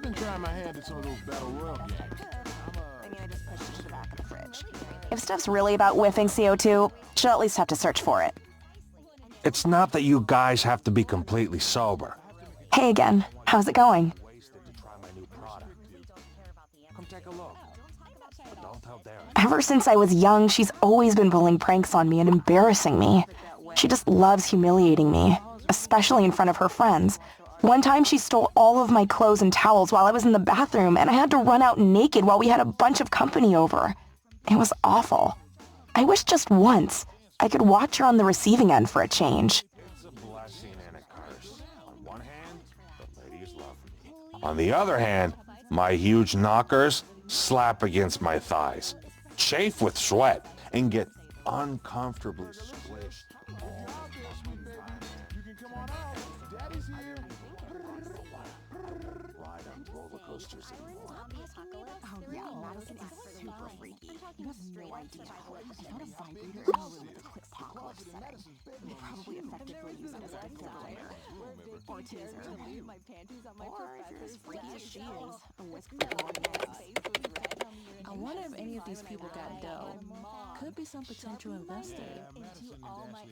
been trying my hand at some of those battle royale games. I just pushed it to the back of the fridge. If stuff's really about whiffing CO2, she'll at least have to search for it. It's not that you guys have to be completely sober. Hey again. How's it going? Come take a look. But don't tell Darren. Ever since I was young, she's always been pulling pranks on me and embarrassing me. She just loves humiliating me, especially in front of her friends. One time she stole all of my clothes and towels while I was in the bathroom, and I had to run out naked while we had a bunch of company over. It was awful. I wish just once I could watch her on the receiving end for a change. It's a blessing and a curse. On one hand, the ladies love me. On the other hand, my huge knockers slap against my thighs, chafe with sweat, and get uncomfortably squished. You can come on out. Daddy's here. Ride on roller coasters anymore. Oh yeah, Madison is super freaky. You have no idea. I found a vibrator in her room with a quick pop-up setting. We'll probably effectively use it as a defibrillator. Or taser. Or if you're as freaky as she is, a whisk for the morning eggs. I wonder if any of these people got dough. Could be some potential investor.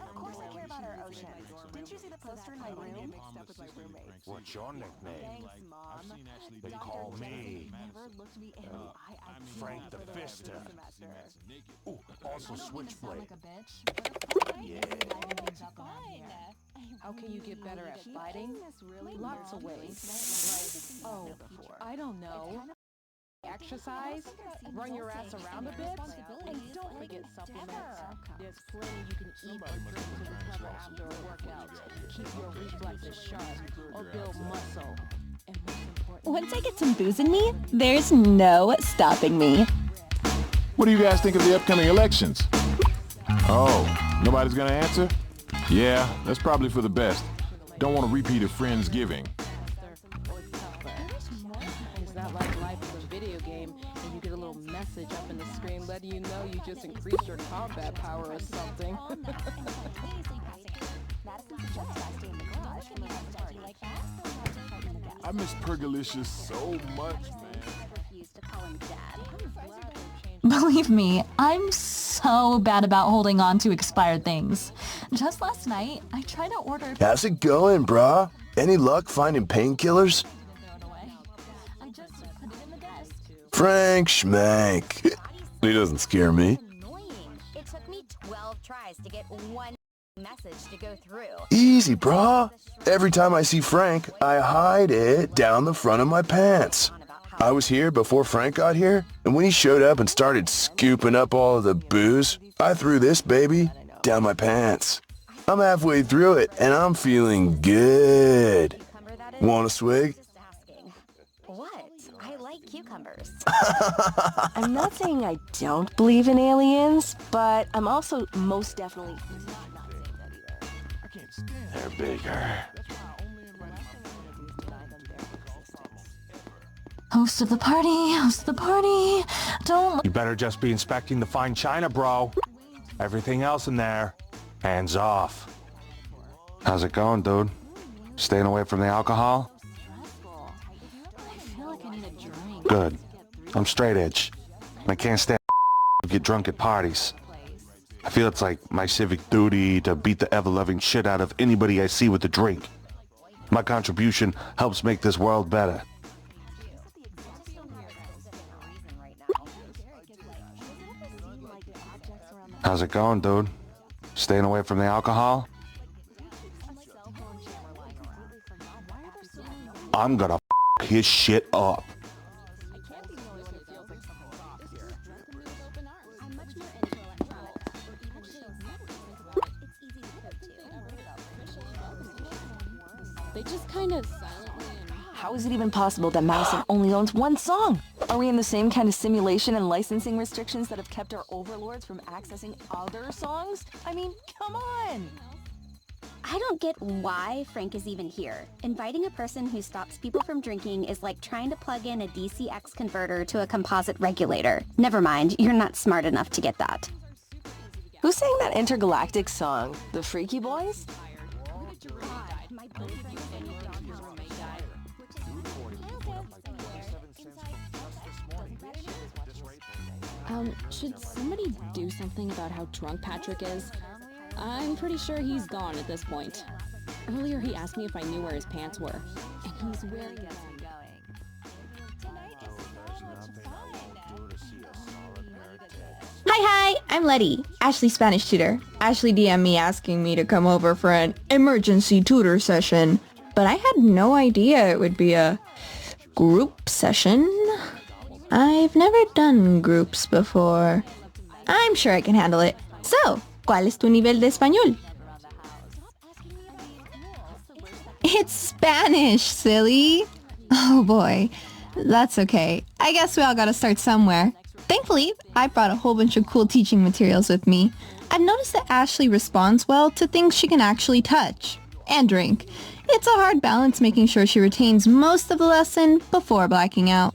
Of course I care about our ocean. Didn't you see the poster in my room? What's your nickname? They call me Frank the Fister. Ooh, also Switchblade. Yeah. How can you get better at fighting? Lots of ways. Like, oh, I don't know. Exercise, run your ass around a bit, and don't forget supplements. There's plenty you can eat or drink to recover after a workout. Keep your reflexes sharp or build muscle. And most important, Once I get some booze in me, there's no stopping me. What do you guys think of the upcoming elections? Oh, nobody's gonna answer? Yeah, that's probably for the best. Don't want to repeat of Friendsgiving. it's not like life is a video game and you get a little message up in the screen letting you know you just increased your combat power or something. I miss Pergalicious so much, man. Believe me, I'm so bad about holding on to expired things. Just last night, I tried to order... How's it going, brah? Any luck finding painkillers? I just put it in the desk. Frank Schmank. He doesn't scare me. Annoying. It took me 12 tries to get one message to go through. Easy, brah. Every time I see Frank, I hide it down the front of my pants. I was here before Frank got here, and when he showed up and started scooping up all of the booze, I threw this baby down my pants. I'm halfway through it, and I'm feeling good. Want a swig? What? I like cucumbers. I'm not saying I don't believe in aliens, but I'm also most definitely not saying that either. I can't stand it. They're bigger. Host of the party, don't... You better just be inspecting the fine china, bro. Everything else in there, hands off. How's it going, dude? Staying away from the alcohol? I feel like I need a drink. Good. I'm straight edge. I can't stand get drunk at parties. I feel it's like my civic duty to beat the ever-loving shit out of anybody I see with a drink. My contribution helps make this world better. How's it going, dude? Staying away from the alcohol? I'm gonna his shit up. They just kind of silently and... How is it even possible that Madison only owns one song? Are we in the same kind of simulation and licensing restrictions that have kept our overlords from accessing other songs? I mean, come on! I don't get why Frank is even here. Inviting a person who stops people from drinking is like trying to plug in a DCX converter to a composite regulator. Never mind, you're not smart enough to get that. Who sang that intergalactic song? The Freaky Boys? Should somebody do something about how drunk Patrick is? I'm pretty sure he's gone at this point. Earlier he asked me if I knew where his pants were, and he's wearing them. Hi, I'm Lety, Ashley's Spanish tutor. Ashley DM'd me asking me to come over for an emergency tutor session, but I had no idea it would be a group session. I've never done groups before. I'm sure I can handle it. So, ¿cuál es tu nivel de español? It's Spanish, silly. Oh boy, that's okay. I guess we all gotta start somewhere. Thankfully, I brought a whole bunch of cool teaching materials with me. I've noticed that Ashley responds well to things she can actually touch and drink. It's a hard balance making sure she retains most of the lesson before blacking out.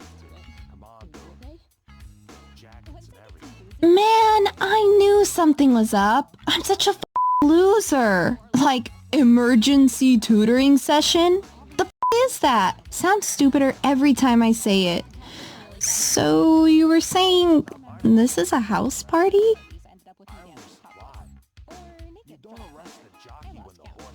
Man, I knew something was up. I'm such a loser. Like, emergency tutoring session? The is that? Sounds stupider every time I say it. So, you were saying this is a house party?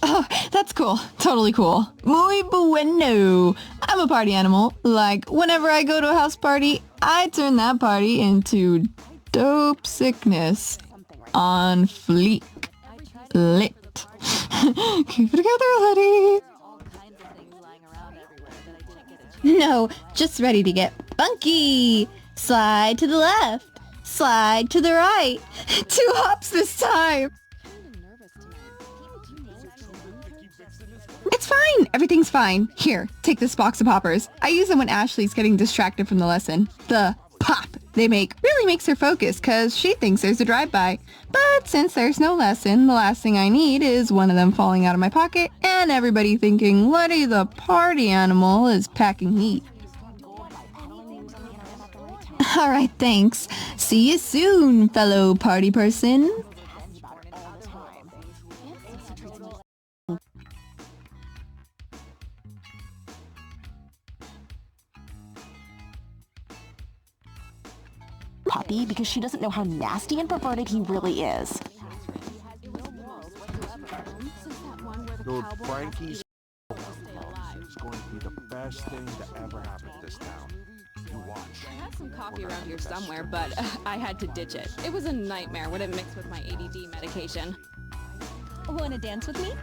Oh, that's cool. Totally cool. Muy bueno. I'm a party animal. Like, whenever I go to a house party, I turn that party into dope sickness. On fleek. Lit. Keep it together, Lety. No, just ready to get funky. Slide to the left. Slide to the right. 2 hops this time. It's fine. Everything's fine. Here, take this box of poppers. I use them when Ashley's getting distracted from the lesson. The pop they make really makes her focus because she thinks there's a drive-by. But since there's no lesson, the last thing I need is one of them falling out of my pocket and everybody thinking Lety the party animal is packing heat. Alright, thanks. See you soon, fellow party person. Puppy because she doesn't know how nasty and perverted he really is. Dude, Frankie's is going to be the best thing to ever happen to this town. You watch. I had some coffee around here somewhere, but I had to ditch it. It was a nightmare when it mixed with my ADD medication. Wanna dance with me?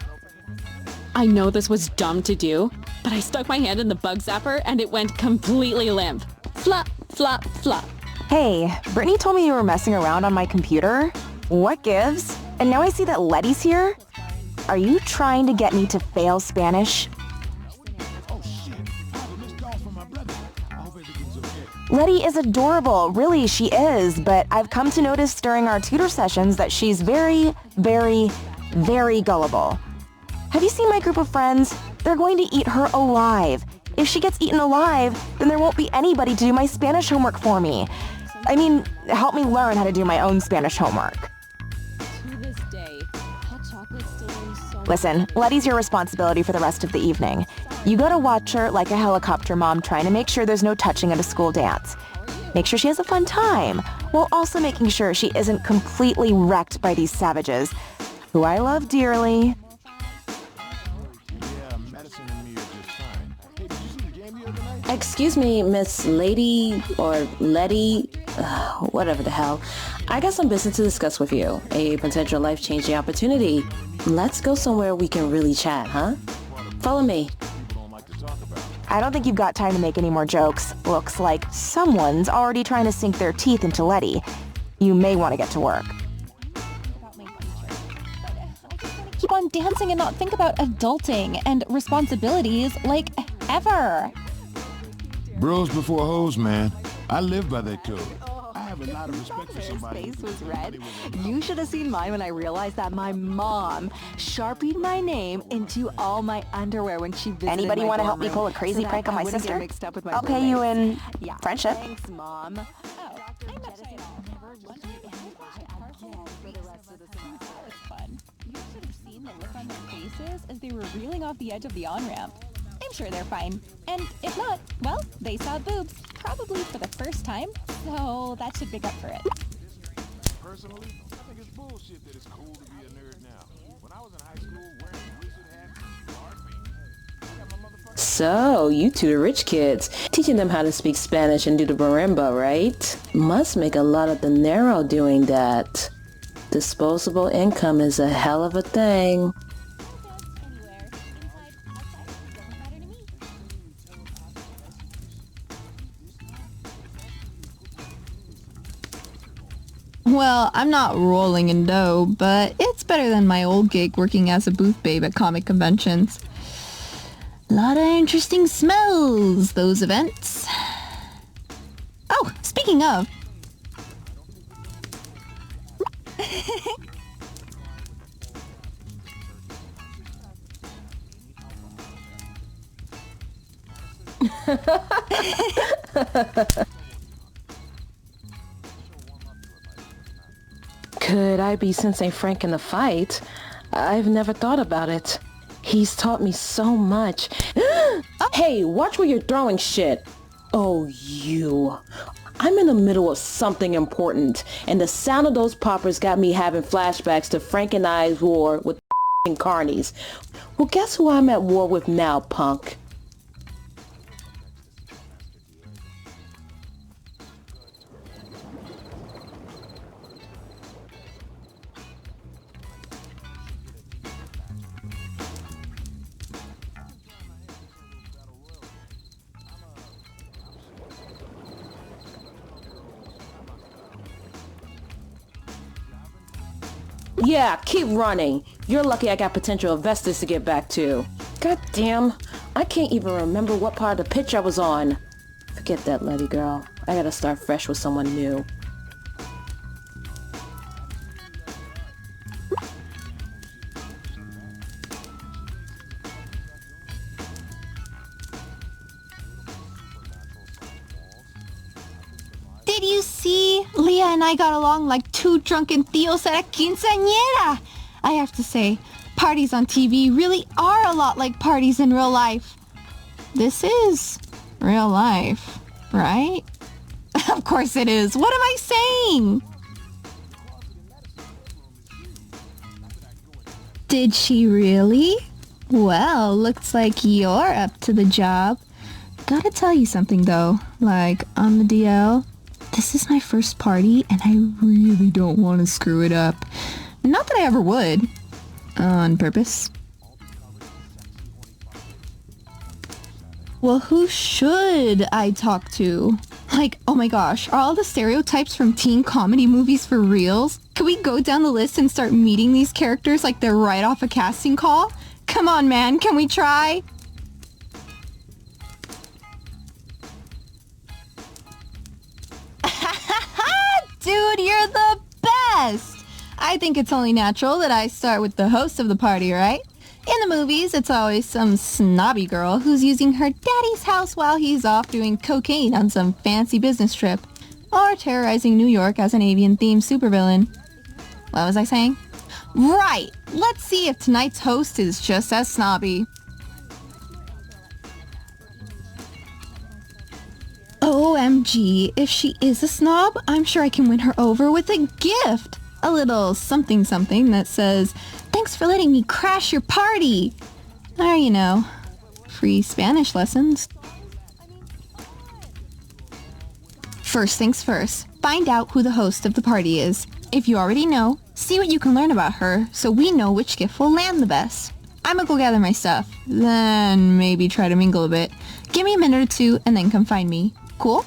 I know this was dumb to do, but I stuck my hand in the bug zapper and it went completely limp. Flop, flop, flop. Hey, Brittney told me you were messing around on my computer. What gives? And now I see that Lety's here. Are you trying to get me to fail Spanish? Lety is adorable, really she is, but I've come to notice during our tutor sessions that she's very, very, very gullible. Have you seen my group of friends? They're going to eat her alive. If she gets eaten alive, then there won't be anybody to do my Spanish homework for me. I mean, help me learn how to do my own Spanish homework. To this day, hot chocolate still brings so Listen, Lety's your responsibility for the rest of the evening. You gotta watch her like a helicopter mom trying to make sure there's no touching at a school dance. Make sure she has a fun time, while also making sure she isn't completely wrecked by these savages, who I love dearly. Yeah, Madison and me are just fine. Hey, did you see the game the other night? Excuse me, Miss Lady or Lety, whatever the hell. I got some business to discuss with you. A potential life-changing opportunity. Let's go somewhere we can really chat, huh? Follow me. I don't think you've got time to make any more jokes. Looks like someone's already trying to sink their teeth into Lety. You may want to get to work. Keep on dancing and not think about adulting and responsibilities like ever. Bros before hoes, man. I live by that code. I have a lot of respect for somebody. His face was red. You should have seen mine when I realized that my mom sharpied my name into all my underwear when she visited Anybody my want to help dorm me pull a room crazy so prank that on my I wouldn't get sister? mixed up with my I'll pay you roommates. in friendship. Thanks, Mom. You should have seen the look on their faces as they were reeling off the edge of the on-ramp. I'm sure they're fine. And if not, well, they saw boobs, probably for the first time So that should make up for it. Personally, I think it's bullshit that it's cool to be a nerd now. When I was in high school, wearing wizard hats, LARPing, I got my motherfucking... So, you tutor rich kids, teaching them how to speak Spanish and do the marimba, right? Must make a lot of dinero doing that. Disposable income is a hell of a thing. Well, I'm not rolling in dough, but it's better than my old gig working as a booth babe at comic conventions. Lot of interesting smells, those events. Oh, speaking of. Could I be Sensei Frank in the fight? I've never thought about it. He's taught me so much. Hey, watch where you're throwing shit. Oh, you. I'm in the middle of something important, and the sound of those poppers got me having flashbacks to Frank and I's war with carnies. Well, guess who I'm at war with now, punk? Yeah, keep running. You're lucky I got potential investors to get back to. God damn, I can't even remember what part of the pitch I was on. Forget that, Lety girl. I gotta start fresh with someone new. Did you see? Leah and I got along like two drunken tios at a quinceañera. I have to say, parties on TV really are a lot like parties in real life. This is real life, right? Of course it is. What am I saying? Did she really? Well, looks like you're up to the job. Gotta tell you something though, like on the DL. This is my first party, and I really don't want to screw it up. Not that I ever would. On purpose. Well, who should I talk to? Like, oh my gosh, are all the stereotypes from teen comedy movies for reals? Could we go down the list and start meeting these characters like they're right off a casting call? Come on, man, can we try? Dude, you're the best! I think it's only natural that I start with the host of the party, right? In the movies, it's always some snobby girl who's using her daddy's house while he's off doing cocaine on some fancy business trip, or terrorizing New York as an avian-themed supervillain. What was I saying? Right! Let's see if tonight's host is just as snobby. OMG, if she is a snob, I'm sure I can win her over with a gift. A little something something that says, "Thanks for letting me crash your party." Or, you know, free Spanish lessons. First things first, find out who the host of the party is. If you already know, see what you can learn about her so we know which gift will land the best. I'ma go gather my stuff, then maybe try to mingle a bit. Give me a minute or two and then come find me. Cool?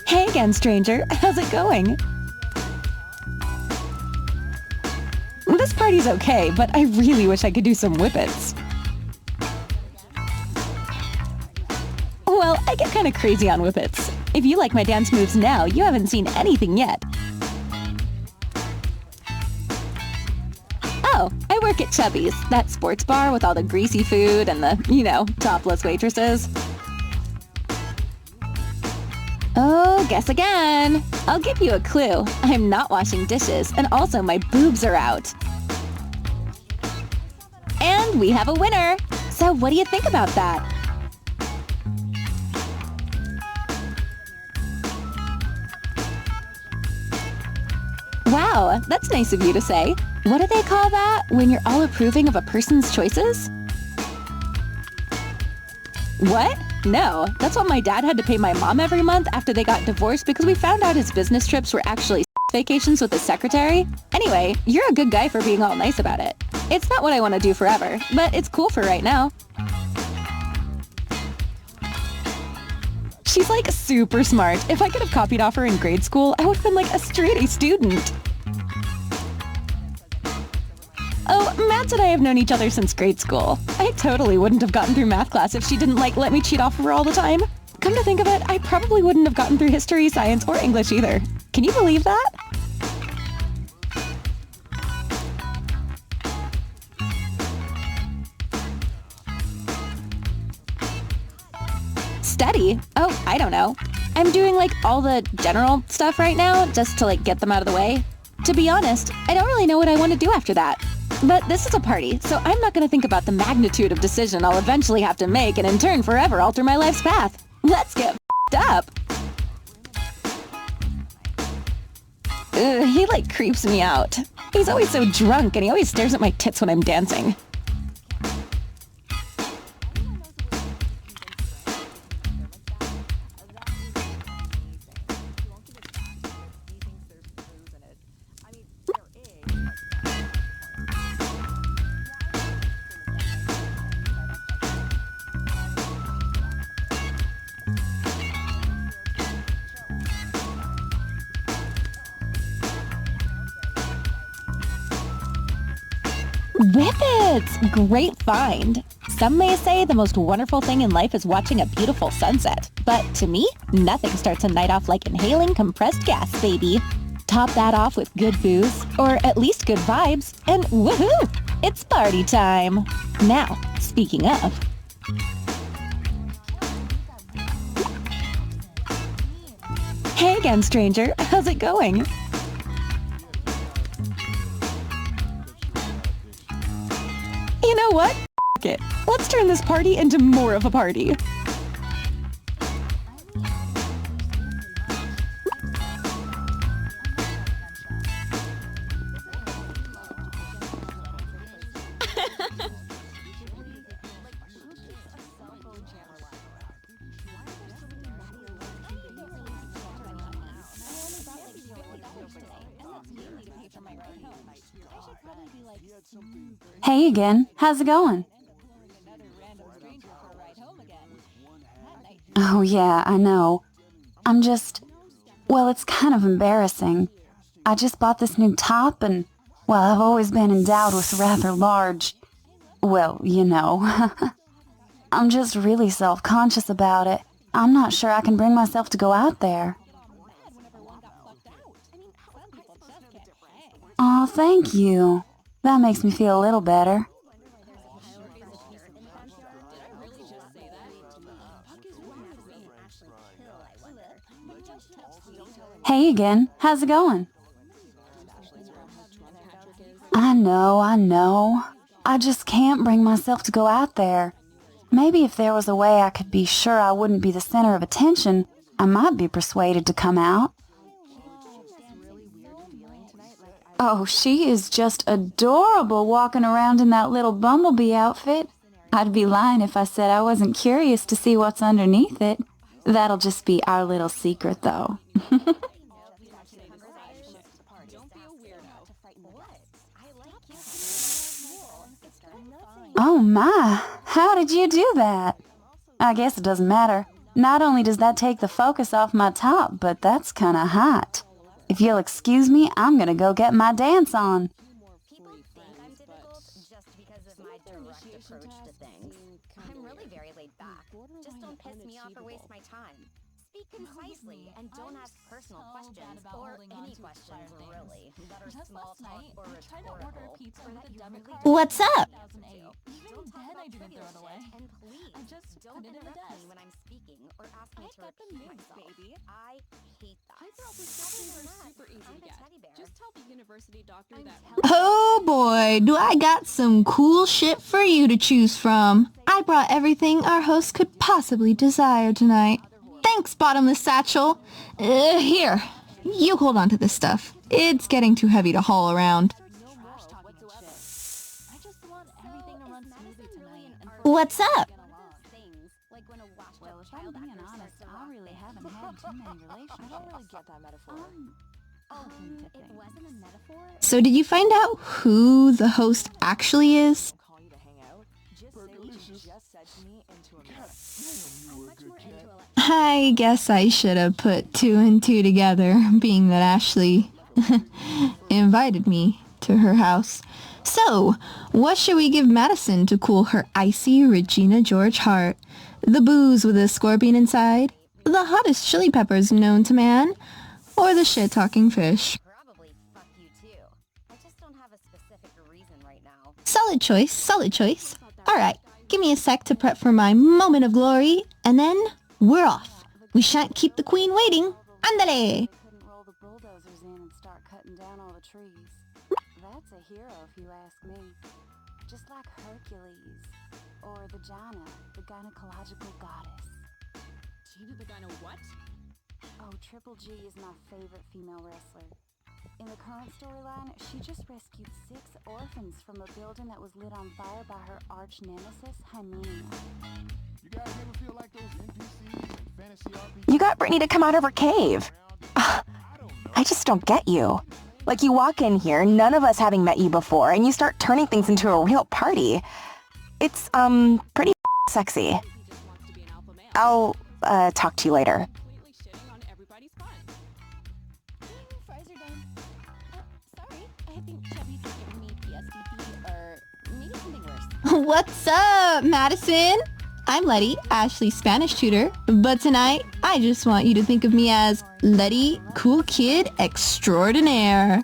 Hey again, stranger. How's it going? This party's okay, but I really wish I could do some whippets. Well, I get kind of crazy on whippets. If you like my dance moves now, you haven't seen anything yet. Oh, I work at Chubby's, that sports bar with all the greasy food and the, topless waitresses. Oh, guess again. I'll give you a clue. I'm not washing dishes, and also my boobs are out. And we have a winner! So what do you think about that? Wow, that's nice of you to say. What do they call that when you're all approving of a person's choices? What? No, that's what my dad had to pay my mom every month after they got divorced because we found out his business trips were actually vacations with his secretary. Anyway, you're a good guy for being all nice about it. It's not what I want to do forever, but it's cool for right now. She's like super smart. If I could have copied off her in grade school, I would have been like a straight-A student. Oh, Mads and I have known each other since grade school. I totally wouldn't have gotten through math class if she didn't let me cheat off of her all the time. Come to think of it, I probably wouldn't have gotten through history, science, or English either. Can you believe that? Study? Oh, I don't know. I'm doing all the general stuff right now just to get them out of the way. To be honest, I don't really know what I want to do after that. But this is a party, so I'm not going to think about the magnitude of decision I'll eventually have to make and in turn forever alter my life's path. Let's get f***ed up! Ugh, he creeps me out. He's always so drunk and he always stares at my tits when I'm dancing. Whippets! Great find! Some may say the most wonderful thing in life is watching a beautiful sunset. But to me, nothing starts a night off like inhaling compressed gas, baby. Top that off with good booze, or at least good vibes, and woohoo! It's party time! Now, speaking of... Hey again, stranger. How's it going? You know what? F*** it. Let's turn this party into more of a party. Hey again, how's it going? Oh yeah, I know. Well, it's kind of embarrassing. I just bought this new top and, well, I've always been endowed with rather large, well, I'm just really self-conscious about it. I'm not sure I can bring myself to go out there. Aw, thank you. That makes me feel a little better. Hey again, how's it going? I know. I just can't bring myself to go out there. Maybe if there was a way I could be sure I wouldn't be the center of attention, I might be persuaded to come out. Oh, she is just adorable walking around in that little bumblebee outfit. I'd be lying if I said I wasn't curious to see what's underneath it. That'll just be our little secret, though. Oh my, how did you do that? I guess it doesn't matter. Not only does that take the focus off my top, but that's kinda hot. If you'll excuse me, I'm gonna go get my dance on. People think I'm difficult just because of my direct approach to things. I'm really very laid back. Just don't piss me off or waste my time. Speak concisely and don't ask personal questions or any questions really that are Just small last talk night, or I tried to order a rhetorical. pizza with a debit card. What's up? 2008. Even then, I didn't throw it away. And please, I just don't put it in the interrupt me desk. when I'm speaking or ask me to got the repeat mids, myself. baby. I hate that. High prescriptions are not. super easy I'm to a get. teddy bear. Just tell the university doctor that. Oh boy, do I got some cool shit for you to choose from. I brought everything our host could possibly desire tonight. Thanks, Bottomless Satchel. Here, you hold on to this stuff. It's getting too heavy to haul around. I just want everything to run smoothly tonight. And What's up? Like when a washed Well, up if I'm child being actor honest, starts to I rock really it. haven't had too many relationships. I don't really get that metaphor. Open to It things. wasn't a metaphor. So did you find out who the host actually is? Call you to hang out. Just say what you just said to me into a minute. I'm much more into a I guess I should have put two and two together, being that Ashley invited me to her house. So, what should we give Madison to cool her icy Regina George heart? The booze with a scorpion inside? The hottest chili peppers known to man? Or the shit-talking fish? probably fuck you too. I just don't have a specific reason right now. Solid choice, solid choice. Alright, give me a sec to prep for my moment of glory, and then we're off. We shan't keep the queen waiting. Andale! Couldn't roll the bulldozers in and start cutting down all the trees. That's a hero if you ask me. Just like Hercules. Or the Vagina, the gynecological goddess. Gina the gyno what? Oh, Triple G is my favorite female wrestler. In the current storyline, she just rescued 6 orphans from a building that was lit on fire by her arch nemesis, Hymenia. You guys ever feel like those NPCs in fantasy RPGs? You got Brittney to come out of her cave. I just don't get you. Like, you walk in here, none of us having met you before, and you start turning things into a real party. It's, pretty sexy. I'll, talk to you later. Completely shitting on everybody's fun. Fries are done. Sorry, I think Chubby's giving me PSVP or maybe something worse. What's up, Madison? I'm Lety, Ashley's Spanish tutor, but tonight, I just want you to think of me as Lety, cool kid extraordinaire.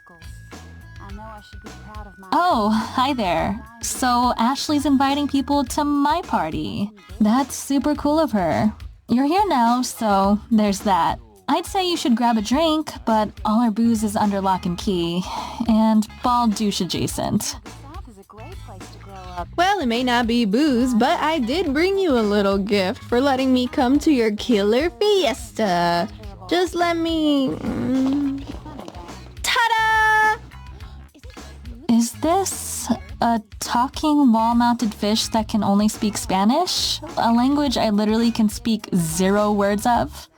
I know I should be proud of my... Oh, hi there. So Ashley's inviting people to my party. That's super cool of her. You're here now, so there's that. I'd say you should grab a drink, but all our booze is under lock and key, and bald douche adjacent. South is a great place to grow up. Well, it may not be booze, but I did bring you a little gift for letting me come to your killer fiesta. Just let me... Ta-da! Is this a talking wall-mounted fish that can only speak Spanish? A language I literally can speak 0 words of?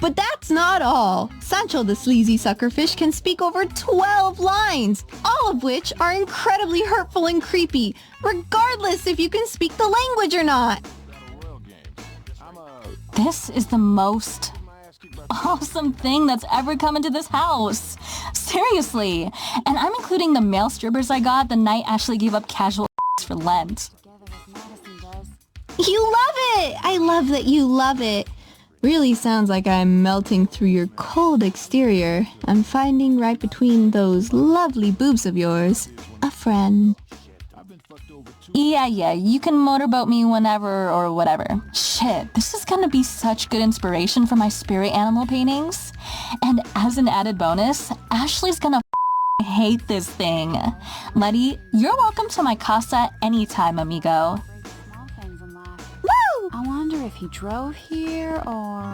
But that's not all. Sancho the sleazy suckerfish can speak over 12 lines, all of which are incredibly hurtful and creepy, regardless if you can speak the language or not. This is the most awesome thing that's ever come into this house. Seriously. And I'm including the male strippers I got the night Ashley gave up casual for Lent. You love it! I love that you love it. Really sounds like I'm melting through your cold exterior. I'm finding right between those lovely boobs of yours a friend. Yeah, you can motorboat me whenever or whatever. Shit, this is gonna be such good inspiration for my spirit animal paintings. And as an added bonus, Ashley's gonna hate this thing. Lety, you're welcome to my casa anytime, amigo. Woo! I wonder if he drove here or...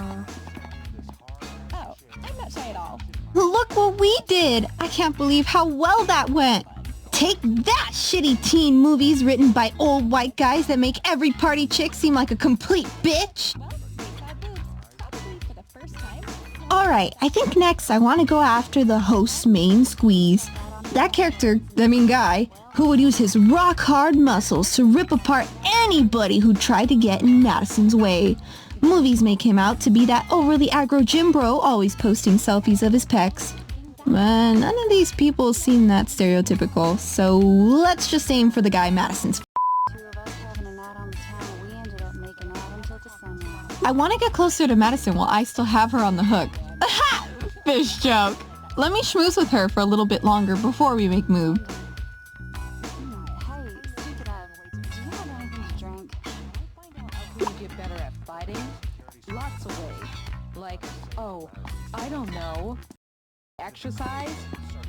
Oh, I'm not shy at all. Look what we did! I can't believe how well that went! Take that, shitty teen movies written by old white guys that make every party chick seem like a complete bitch! Well, we saw boobs, probably for the first time. Alright, I think next I want to go after the host's main squeeze. That character, guy, who would use his rock-hard muscles to rip apart anybody who tried to get in Madison's way. Movies make him out to be that overly aggro gym bro always posting selfies of his pecs. But none of these people seem that stereotypical, so let's just aim for the guy Madison's Two of us having a night on the town and we ended up making out until the sunrise. I want to get closer to Madison while I still have her on the hook. Aha! Fish joke. Let me schmooze with her for a little bit longer before we make move. Hey, speak it up. Do you have anything to drink? How can you get better at fighting? Lots of ways. Like, oh, I don't know. Exercise?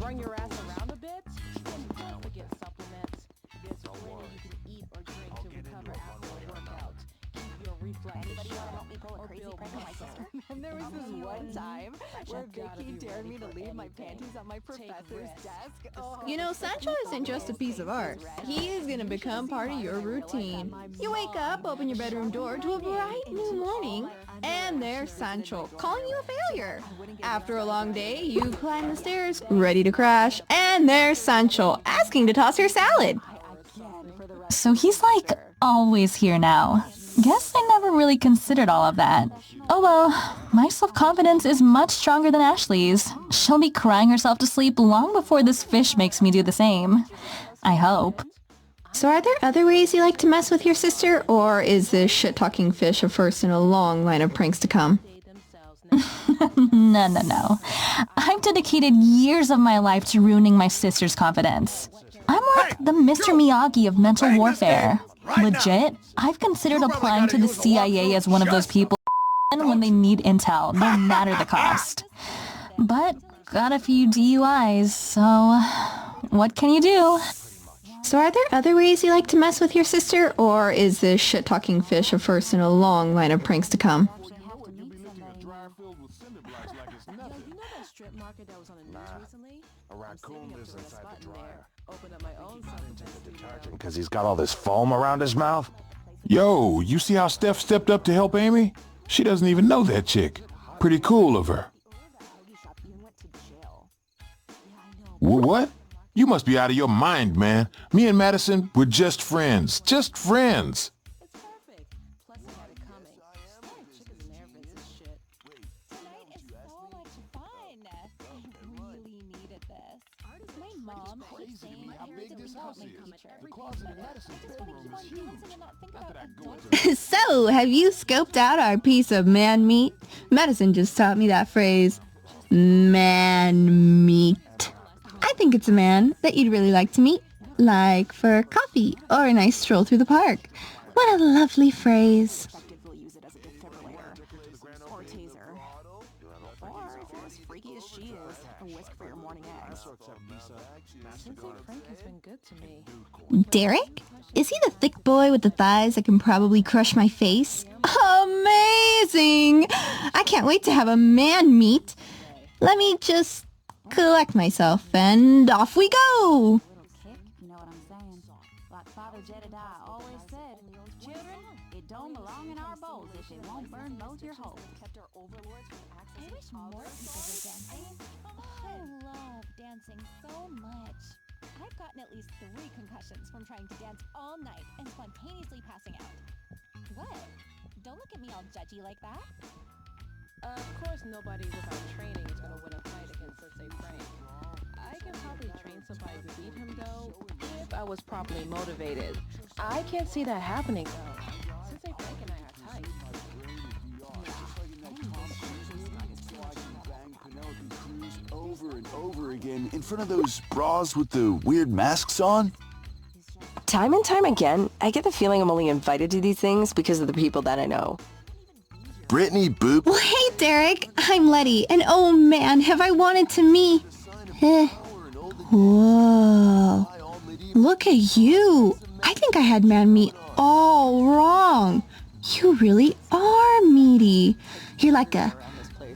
Run your ass around a bit? And don't forget supplements. There's plenty you can eat or drink to recover after a workout. Keep your reflexes Anybody want to sharp. help me pull a Or crazy build prank on my sister? And there was this one time where gotta Vicky be dared ready me to for leave my anything. panties on my professor's risks. desk. You know, Sancho isn't just a piece of art. He is gonna become part of your routine. You wake up, open your bedroom door to a bright new morning, and there's Sancho calling you a failure. After a long day, you climb the stairs, ready to crash, and there's Sancho asking to toss your salad. So he's like always here now. Guess I never really considered all of that. Oh well, my self-confidence is much stronger than Ashley's. She'll be crying herself to sleep long before this fish makes me do the same. I hope. So are there other ways you like to mess with your sister, or is this shit-talking fish a first in a long line of pranks to come? No. I've dedicated years of my life to ruining my sister's confidence. I'm like the Mr. Miyagi of mental warfare. Legit, I've considered applying to the CIA as one of those people when they need intel, no matter the cost. But got a few DUIs, so what can you do? So are there other ways you like to mess with your sister, or is this shit-talking fish a first in a long line of pranks to come? Strip market that was on the news recently? A raccoon lives inside the dryer. Opened up my own Detergent because he's got all this foam around his mouth. Yo, you see how Steph stepped up to help Amy? She doesn't even know that chick. Pretty cool of her. What? You must be out of your mind, man. Me and Madison, we're just friends. Just friends. It's perfect. Plus I had it coming. Chick is nervous as shit. Tonight is so much fun. I really needed this. My mom keeps saying parents and development teacher. I just want to keep on dancing and not think about So, have you scoped out our piece of man meat? Madison just taught me that phrase. Man meat. I think it's a man that you'd really like to meet. Like for coffee or a nice stroll through the park. What a lovely phrase. Effectively use it as a defibrillator. Or taser. Or if you're as freaky as she is, a whisk for your morning eggs. Sensei Frank has been good to me. Derek? Is he the thick boy with the thighs that can probably crush my face? Amazing! I can't wait to have a man meet. Let me just collect myself and off we go! You know what I'm saying? Like Father Jedediah always said, children, it don't belong in our bowls if it won't burn both your holes. I wish more people were dancing. I love dancing so much. I've gotten at least 3 concussions from trying to dance all night and spontaneously passing out. What? Don't look at me all judgy like that. Of course, nobody without training is going to win a fight against Sensei Frank. I can probably train somebody to beat him, though, if I was properly motivated. I can't see that happening, though. Sensei Frank and I are tight. Over and over again in front of those bras with the weird masks on? Time and time again, I get the feeling I'm only invited to these things because of the people that I know. Brittney Boop. Well, hey, Derek. I'm Lety, and oh man, have I wanted to meet. Whoa. Look at you. I think I had man meat all wrong. You really are meaty. You're like a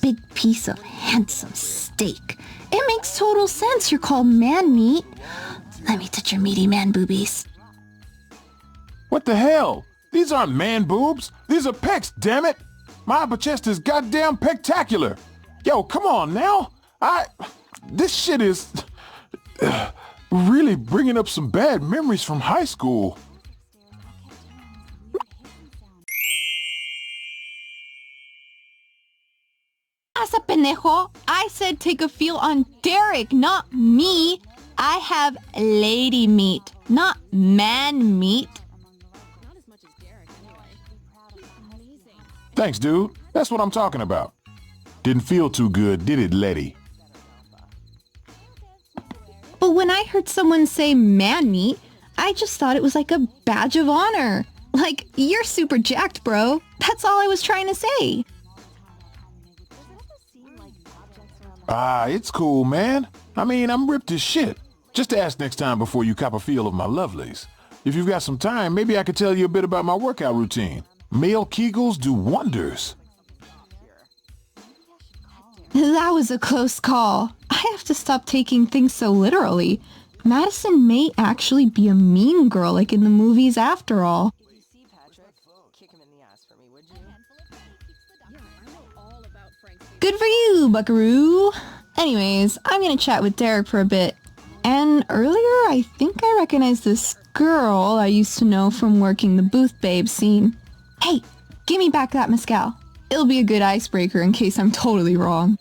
big piece of handsome steak. It makes total sense you're called man meat. Let me touch your meaty man boobies. What the hell? These aren't man boobs. These are pecs, damn it. My upper chest is goddamn pectacular. Yo, come on now. This shit is really bringing up some bad memories from high school. Pasa pendejo. I said take a feel on Derek, not me. I have lady meat, not man meat. Not as much as Derek, anyway. He's amazing. Thanks, dude. That's what I'm talking about. Didn't feel too good, did it, Lety? But when I heard someone say man meat, I just thought it was like a badge of honor. Like, you're super jacked, bro. That's all I was trying to say. Ah, it's cool, man. I mean, I'm ripped as shit. Just ask next time before you cop a feel of my lovelies. If you've got some time, maybe I could tell you a bit about my workout routine. Male Kegels do wonders. That was a close call. I have to stop taking things so literally. Madison may actually be a mean girl like in the movies after all. Good for you, buckaroo. Anyways, I'm gonna chat with Derek for a bit. And earlier, I think I recognized this girl I used to know from working the booth babe scene. Hey, give me back that mezcal. It'll be a good icebreaker in case I'm totally wrong.